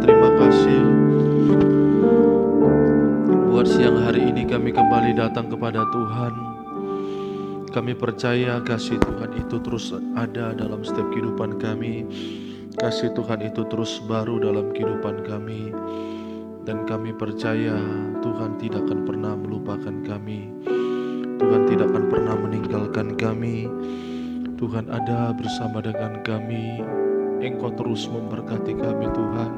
terima kasih buat siang hari ini kami kembali datang kepada Tuhan. Kami percaya kasih Tuhan itu terus ada dalam setiap kehidupan kami. Kasih Tuhan itu terus baru dalam kehidupan kami. Dan kami percaya Tuhan tidak akan pernah melupakan kami. Tuhan tidak akan pernah meninggalkan kami. Tuhan ada bersama dengan kami. Engkau terus memberkati kami Tuhan.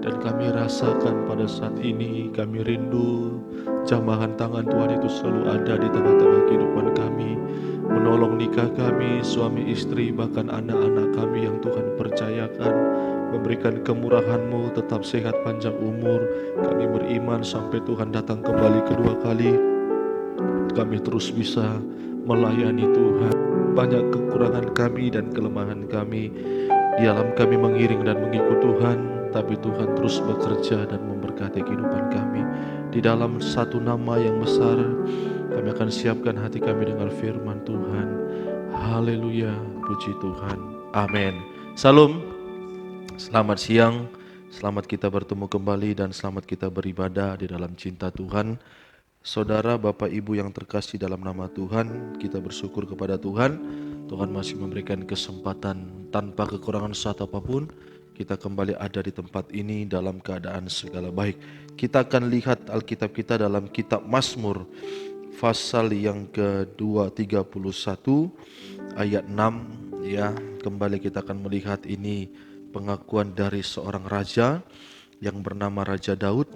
Dan kami rasakan pada saat ini kami rindu jamahan tangan Tuhan itu selalu ada di tengah-tengah kehidupan kami, menolong nikah kami, suami istri, bahkan anak-anak kami yang Tuhan percayakan, memberikan kemurahan-Mu, tetap sehat panjang umur. Kami beriman sampai Tuhan datang kembali kedua kali, kami terus bisa melayani Tuhan. Banyak kekurangan kami dan kelemahan kami, di dalam kami mengiring dan mengikut Tuhan, tapi Tuhan terus bekerja dan memberkati kehidupan kami. Di dalam satu nama yang besar, kami akan siapkan hati kami dengan firman Tuhan. Haleluya, puji Tuhan. Amin. Salam, selamat siang, selamat kita bertemu kembali dan selamat kita beribadah di dalam cinta Tuhan. Saudara, Bapak, Ibu yang terkasih dalam nama Tuhan, kita bersyukur kepada Tuhan. Tuhan masih memberikan kesempatan tanpa kekurangan satu apapun. Kita kembali ada di tempat ini dalam keadaan segala baik. Kita akan lihat Alkitab kita dalam kitab Mazmur pasal yang ke-231 ayat 6 ya. Kembali kita akan melihat ini pengakuan dari seorang raja yang bernama Raja Daud.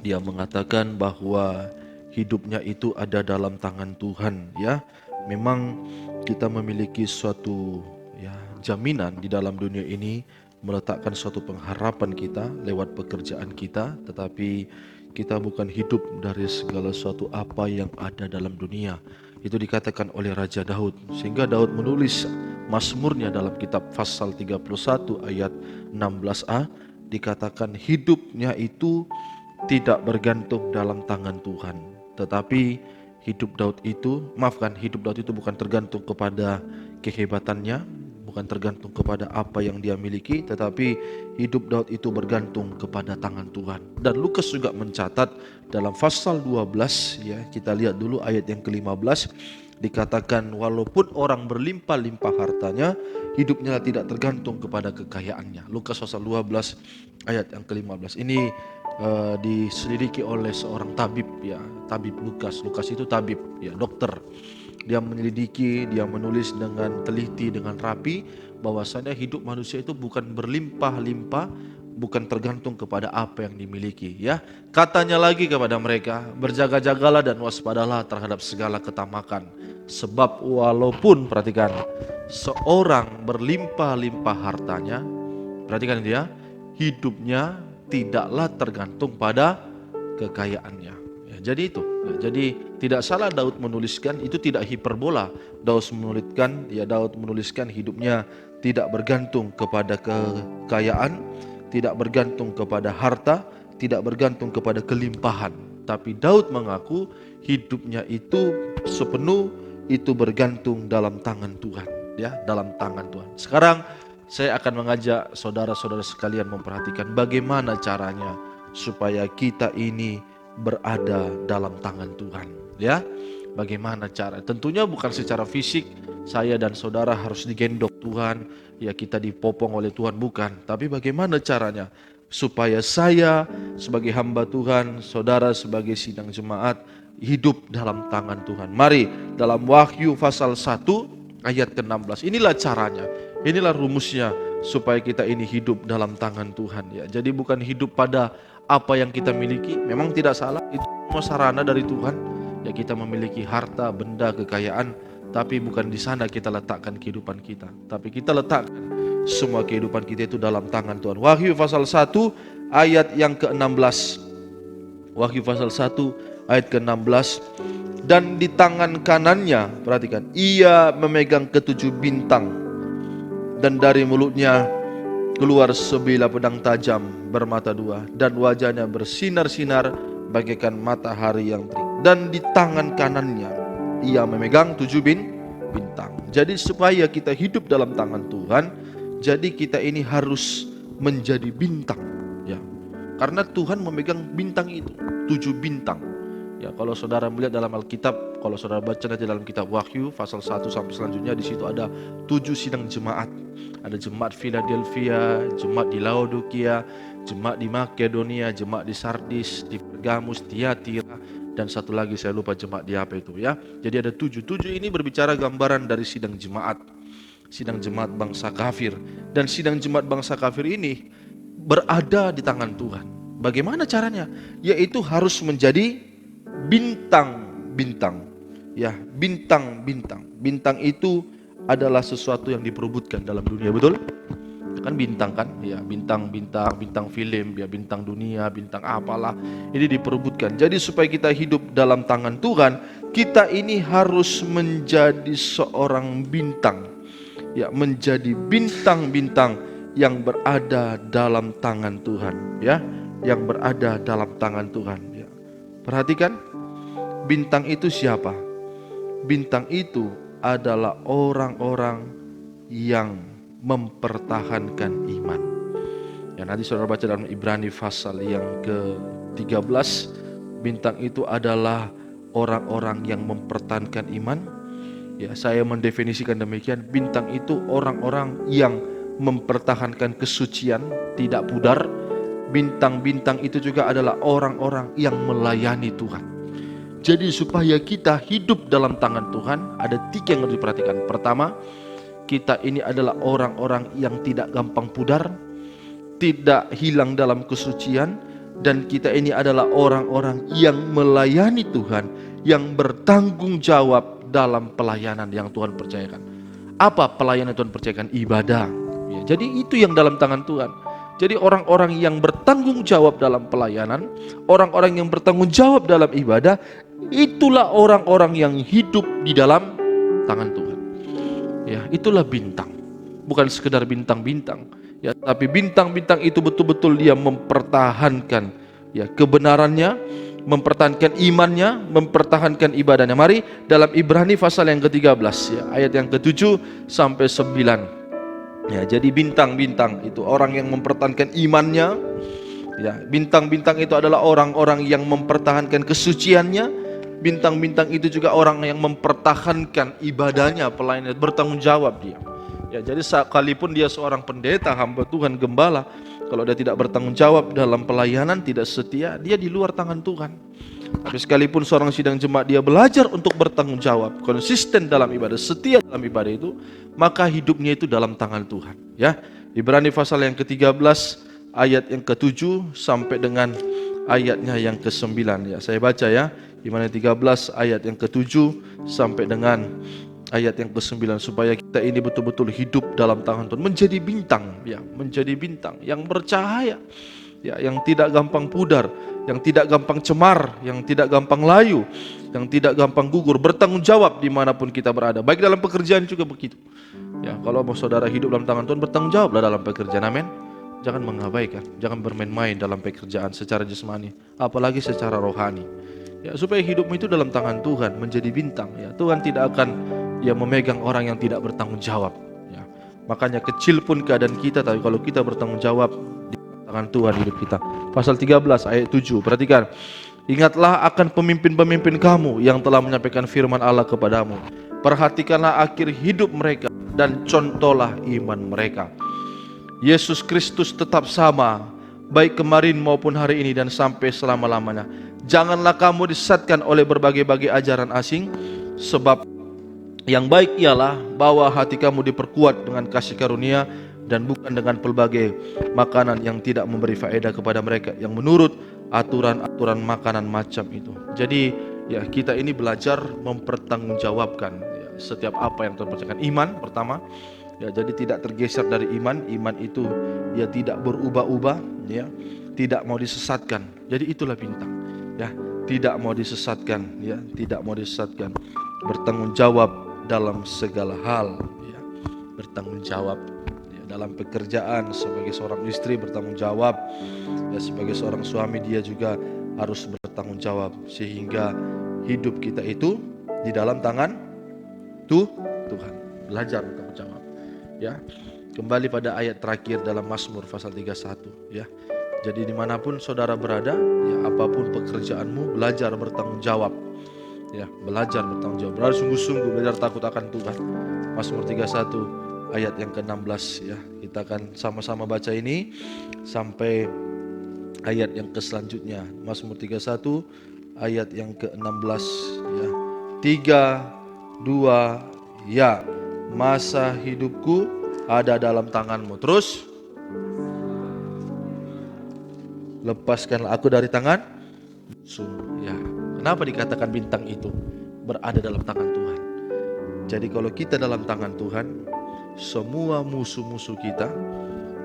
Dia mengatakan bahwa hidupnya itu ada dalam tangan Tuhan ya. Memang kita memiliki suatu ya jaminan di dalam dunia ini, meletakkan suatu pengharapan kita lewat pekerjaan kita, tetapi kita bukan hidup dari segala sesuatu apa yang ada dalam dunia. Itu dikatakan oleh Raja Daud, sehingga Daud menulis Mazmurnya dalam kitab pasal 31 ayat 16a, dikatakan hidupnya itu tidak bergantung dalam tangan Tuhan, tetapi hidup Daud itu bukan tergantung kepada kehebatannya, bukan tergantung kepada apa yang dia miliki, tetapi hidup Daud itu bergantung kepada tangan Tuhan. Dan Lukas juga mencatat dalam pasal 12 ya, kita lihat dulu ayat yang ke-15, dikatakan walaupun orang berlimpah-limpah hartanya, hidupnya tidak tergantung kepada kekayaannya. Lukas pasal 12 ayat yang ke-15 ini diselidiki oleh seorang tabib ya, tabib Lukas. Lukas itu tabib ya, dokter. Dia menyelidiki, dia menulis dengan teliti, dengan rapi, bahwasanya hidup manusia itu bukan berlimpah-limpah, bukan tergantung kepada apa yang dimiliki ya. Katanya lagi kepada mereka, berjaga-jagalah dan waspadalah terhadap segala ketamakan, sebab walaupun, perhatikan, seorang berlimpah-limpah hartanya, perhatikan dia, hidupnya tidaklah tergantung pada kekayaannya ya, jadi itu ya, jadi tidak salah Daud menuliskan, itu tidak hiperbola. Daud menuliskan hidupnya tidak bergantung kepada kekayaan, tidak bergantung kepada harta, tidak bergantung kepada kelimpahan, tapi Daud mengaku hidupnya itu sepenuh itu bergantung dalam tangan Tuhan ya, dalam tangan Tuhan. Sekarang saya akan mengajak saudara-saudara sekalian memperhatikan bagaimana caranya supaya kita ini berada dalam tangan Tuhan ya. Bagaimana cara? Tentunya bukan secara fisik saya dan saudara harus digendong Tuhan ya, kita dipopong oleh Tuhan, bukan. Tapi bagaimana caranya supaya saya sebagai hamba Tuhan, saudara sebagai sidang jemaat hidup dalam tangan Tuhan. Mari dalam Wahyu pasal 1 ayat ke-16, inilah caranya. Inilah rumusnya supaya kita ini hidup dalam tangan Tuhan ya. Jadi bukan hidup pada apa yang kita miliki, memang tidak salah, itu semua sarana dari Tuhan ya. Kita memiliki harta, benda, kekayaan, tapi bukan di sana kita letakkan kehidupan kita, tapi kita letakkan semua kehidupan kita itu dalam tangan Tuhan. Wahyu pasal 1 ayat yang ke-16. Wahyu pasal 1 ayat ke-16. Dan di tangan kanannya, perhatikan, ia memegang ketujuh bintang, dan dari mulutnya keluar sebilah pedang tajam bermata dua, dan wajahnya bersinar-sinar bagaikan matahari yang terik. Dan di tangan kanannya ia memegang tujuh bintang. Jadi supaya kita hidup dalam tangan Tuhan, jadi kita ini harus menjadi bintang Karena Tuhan memegang bintang itu, 7 bintang. Ya, kalau saudara melihat dalam Alkitab, kalau saudara baca nanti dalam kitab Wahyu pasal 1 sampai selanjutnya, di situ ada 7 sidang jemaat. Ada jemaat Philadelphia, jemaat di Laodikia, jemaat di Makedonia, jemaat di Sardis, di Pergamus, Tiatira, dan satu lagi saya lupa jemaat di apa itu ya. Jadi ada 7. 7 ini berbicara gambaran dari sidang jemaat. Sidang jemaat bangsa kafir. Dan sidang jemaat bangsa kafir ini berada di tangan Tuhan. Bagaimana caranya? Yaitu harus menjadi bintang-bintang. Ya, bintang-bintang. Bintang itu adalah sesuatu yang diperebutkan dalam dunia, betul? Kan bintang kan? Ya, bintang-bintang, bintang film, ya bintang dunia, bintang apalah. Ini diperebutkan. Jadi supaya kita hidup dalam tangan Tuhan, kita ini harus menjadi seorang bintang. Ya, menjadi bintang-bintang yang berada dalam tangan Tuhan, ya, yang berada dalam tangan Tuhan. Ya. Perhatikan, bintang itu siapa? Bintang itu adalah orang-orang yang mempertahankan iman. Ya, nanti saudara baca dalam Ibrani pasal yang ke-13, bintang itu adalah orang-orang yang mempertahankan iman. Ya, saya mendefinisikan demikian, bintang itu orang-orang yang mempertahankan kesucian, tidak pudar. Bintang-bintang itu juga adalah orang-orang yang melayani Tuhan. Jadi supaya kita hidup dalam tangan Tuhan, ada 3 yang harus diperhatikan. Pertama, kita ini adalah orang-orang yang tidak gampang pudar, tidak hilang dalam kesucian, dan kita ini adalah orang-orang yang melayani Tuhan, yang bertanggung jawab dalam pelayanan yang Tuhan percayakan. Apa pelayanan Tuhan percayakan? Ibadah. Ya, jadi itu yang dalam tangan Tuhan. Jadi orang-orang yang bertanggung jawab dalam pelayanan, orang-orang yang bertanggung jawab dalam ibadah, itulah orang-orang yang hidup di dalam tangan Tuhan. Ya, itulah bintang. Bukan sekedar bintang-bintang, ya, tapi bintang-bintang itu betul-betul dia mempertahankan ya kebenarannya, mempertahankan imannya, mempertahankan ibadahnya. Mari dalam Ibrani pasal yang ke-13 ya, ayat yang ke-7 sampai 9. Ya, jadi bintang-bintang itu orang yang mempertahankan imannya. Ya, bintang-bintang itu adalah orang-orang yang mempertahankan kesuciannya. Bintang-bintang itu juga orang yang mempertahankan ibadahnya, pelayanannya, bertanggung jawab dia. Ya, jadi sekalipun dia seorang pendeta, hamba Tuhan, gembala, kalau dia tidak bertanggung jawab dalam pelayanan, tidak setia, dia di luar tangan Tuhan. Tapi sekalipun seorang sidang jemaat dia belajar untuk bertanggung jawab, konsisten dalam ibadah, setia dalam ibadah itu, maka hidupnya itu dalam tangan Tuhan. Ya, Ibrani pasal yang ke-13 ayat yang ke-7 sampai dengan ayatnya yang ke-9. Ya, saya baca ya. Ibrani 13 ayat yang ke-7 sampai dengan ayat yang ke-9, supaya kita ini betul-betul hidup dalam tangan Tuhan, menjadi bintang, ya, menjadi bintang yang bercahaya, ya, yang tidak gampang pudar, yang tidak gampang cemar, yang tidak gampang layu, yang tidak gampang gugur, bertanggung jawab dimanapun kita berada. Baik dalam pekerjaan juga begitu. Ya, kalau mau saudara hidup dalam tangan Tuhan, bertanggung jawablah dalam pekerjaan, amin. Jangan mengabaikan, jangan bermain-main dalam pekerjaan secara jasmani, apalagi secara rohani. Ya, supaya hidupmu itu dalam tangan Tuhan, menjadi bintang. Ya, Tuhan tidak akan memegang orang yang tidak bertanggung jawab. Ya, makanya kecil pun keadaan kita, tapi kalau kita bertanggung jawab, tangan Tuhan hidup kita. Pasal 13 ayat 7, perhatikan. Ingatlah akan pemimpin-pemimpin kamu yang telah menyampaikan firman Allah kepadamu. Perhatikanlah akhir hidup mereka dan contohlah iman mereka. Yesus Kristus tetap sama, baik kemarin maupun hari ini dan sampai selama-lamanya. Janganlah kamu disesatkan oleh berbagai-bagai ajaran asing, sebab yang baik ialah bahwa hati kamu diperkuat dengan kasih karunia dan bukan dengan pelbagai makanan yang tidak memberi faedah kepada mereka yang menurut aturan-aturan makanan macam itu. Jadi ya, kita ini belajar mempertanggungjawabkan ya, setiap apa yang Tuhan percayakan. Iman pertama, ya, jadi tidak tergeser dari iman. Iman itu ya tidak berubah-ubah, ya, tidak mau disesatkan. Jadi itulah bintang, ya, tidak mau disesatkan, ya, tidak mau disesatkan. Bertanggung jawab dalam segala hal, ya, bertanggung jawab. Dalam pekerjaan, sebagai seorang istri bertanggung jawab, ya, sebagai seorang suami dia juga harus bertanggung jawab, sehingga hidup kita itu di dalam tangan Tuhan. Belajar bertanggung jawab, ya. Kembali pada ayat terakhir dalam Mazmur pasal 31, ya. Jadi dimanapun saudara berada, ya apapun pekerjaanmu, belajar bertanggung jawab. Ya, belajar bertanggung jawab, belajar sungguh-sungguh, belajar takut akan Tuhan. Mazmur 31 ayat yang ke-16 ya. Kita akan sama-sama baca ini sampai ayat yang selanjutnya. Mazmur 31 ayat yang ke-16 ya. 3, 2, ya. Masa hidupku ada dalam tanganmu. Terus lepaskanlah aku dari tangan musuh. Ya, kenapa dikatakan bintang itu berada dalam tangan Tuhan? Jadi kalau kita dalam tangan Tuhan, semua musuh-musuh kita,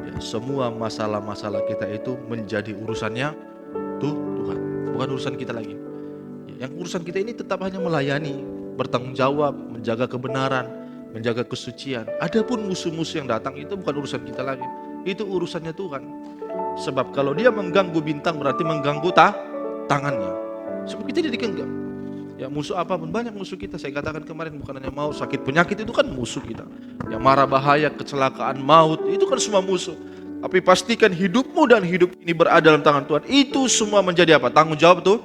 ya, semua masalah-masalah kita itu menjadi urusannya Tuhan, bukan urusan kita lagi. Ya, yang urusan kita ini tetap hanya melayani, bertanggung jawab, menjaga kebenaran, menjaga kesucian. Adapun musuh-musuh yang datang itu bukan urusan kita lagi, itu urusannya Tuhan. Sebab kalau dia mengganggu bintang berarti mengganggu tangannya. Sebab kita jadi digenggam. Ya, musuh apapun, banyak musuh kita. Saya katakan kemarin, bukan hanya mau sakit penyakit, itu kan musuh kita. Ya, mara bahaya, kecelakaan, maut, itu kan semua musuh. Tapi pastikan hidupmu dan hidup ini berada dalam tangan Tuhan. Itu semua menjadi apa? Tanggung jawab tuh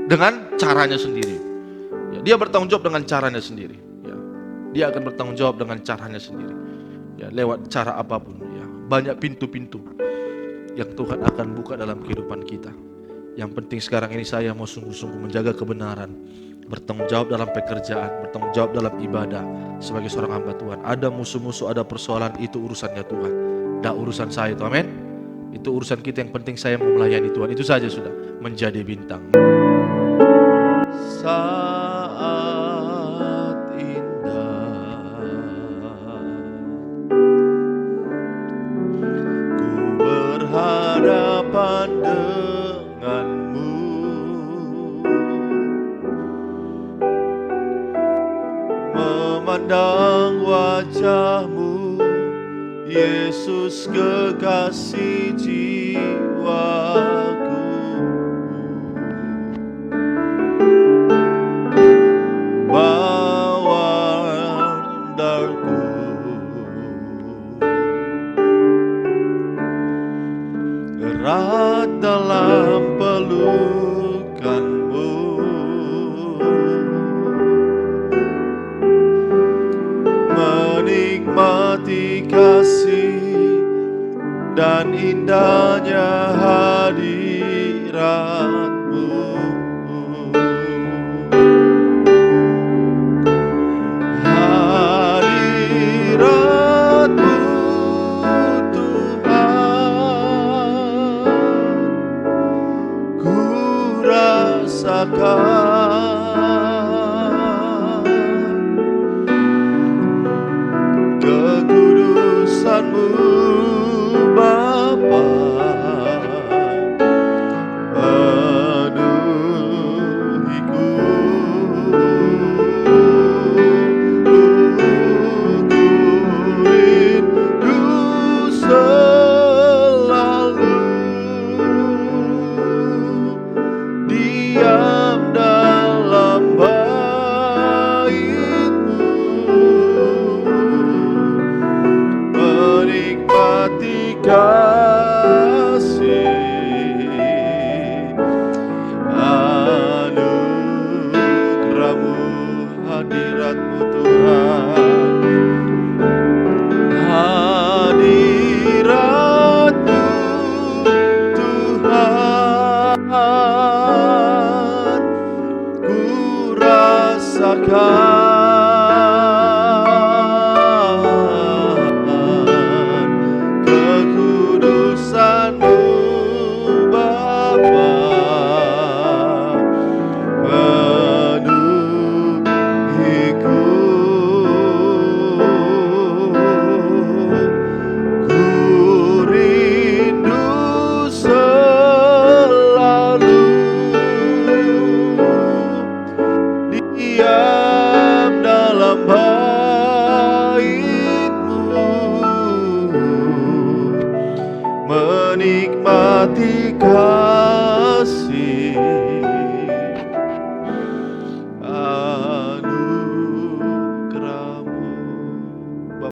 dengan caranya sendiri. Ya, dia bertanggung jawab dengan caranya sendiri. Ya, dia akan bertanggung jawab dengan caranya sendiri. Ya, lewat cara apapun. Ya, banyak pintu-pintu yang Tuhan akan buka dalam kehidupan kita. Yang penting sekarang ini saya mau sungguh-sungguh menjaga kebenaran, bertanggung jawab dalam pekerjaan, bertanggung jawab dalam ibadah sebagai seorang hamba Tuhan. Ada musuh-musuh, ada persoalan, itu urusannya Tuhan. Tidak urusan saya itu, amin. Itu urusan kita, yang penting saya mau melayani Tuhan. Itu saja sudah menjadi bintang. Saat indah ku berhadapan denganmu, memandang wajahmu, Yesus kekasih jiwaku. Bawaandarku erat dalam pelukanmu, menikmati kasih dan indahnya hadiratmu. Hadiratmu Tuhan, ku rasakan kekudusanmu Bapa, penuhiku. Ku rindu selalu diam dalam bait-Mu, menikmati kasih anugerah-Mu, hadirat-Mu Tuhan, hadirat-Mu Tuhan, ku rasakan kekudusan-Mu Bapa, penuhiku. Ku rindu selalu diam dalam bait-Mu, menikmati kasih